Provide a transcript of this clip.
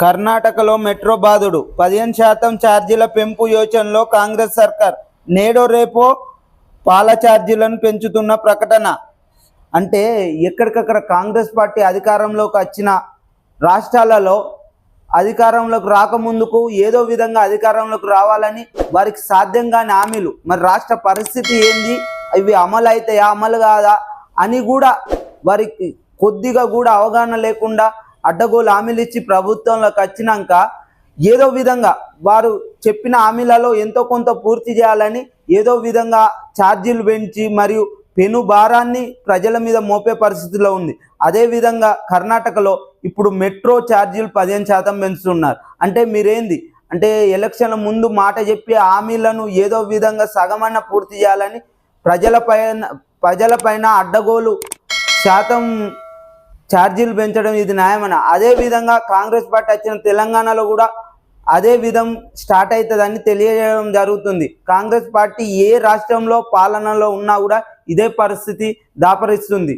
కర్ణాటకలో మెట్రో బాదుడు 15% ఛార్జీల పెంపు యోచనలో కాంగ్రెస్ సర్కార్. నేడో రేపో పాల ఛార్జీలను పెంచుతున్న ప్రకటన. అంటే ఎక్కడికక్కడ కాంగ్రెస్ పార్టీ అధికారంలోకి వచ్చిన రాష్ట్రాలలో అధికారంలోకి రాకముందుకు ఏదో విధంగా అధికారంలోకి రావాలని వారికి సాధ్యం కాని హామీలు, మరి రాష్ట్ర పరిస్థితి ఏంది, ఇవి అమలు అవుతాయా అమలు కాదా అని కూడా వారికి కొద్దిగా కూడా అవగాహన లేకుండా అడ్డగోలు హామీలు ఇచ్చి ప్రభుత్వంలోకి వచ్చినాక ఏదో విధంగా వారు చెప్పిన హామీలలో ఎంతో కొంత పూర్తి చేయాలని ఏదో విధంగా ఛార్జీలు పెంచి మరియు పెను భారాన్ని ప్రజల మీద మోపే పరిస్థితిలో ఉంది. అదేవిధంగా కర్ణాటకలో ఇప్పుడు మెట్రో ఛార్జీలు 15% పెంచుతున్నారు. అంటే మీరేంది అంటే ఎలక్షన్ల ముందు మాట చెప్పి హామీలను ఏదో విధంగా సగమన్న పూర్తి చేయాలని ప్రజలపైన అడ్డగోలు శాతం ఛార్జీలు పెంచడం ఇది న్యాయమని. అదేవిధంగా కాంగ్రెస్ పార్టీ వచ్చిన తెలంగాణలో కూడా అదే విధం స్టార్ట్ అవుతుందని తెలియజేయడం జరుగుతుంది. కాంగ్రెస్ పార్టీ ఏ రాష్ట్రంలో పాలనలో ఉన్నా కూడా ఇదే పరిస్థితి దాపరిస్తుంది.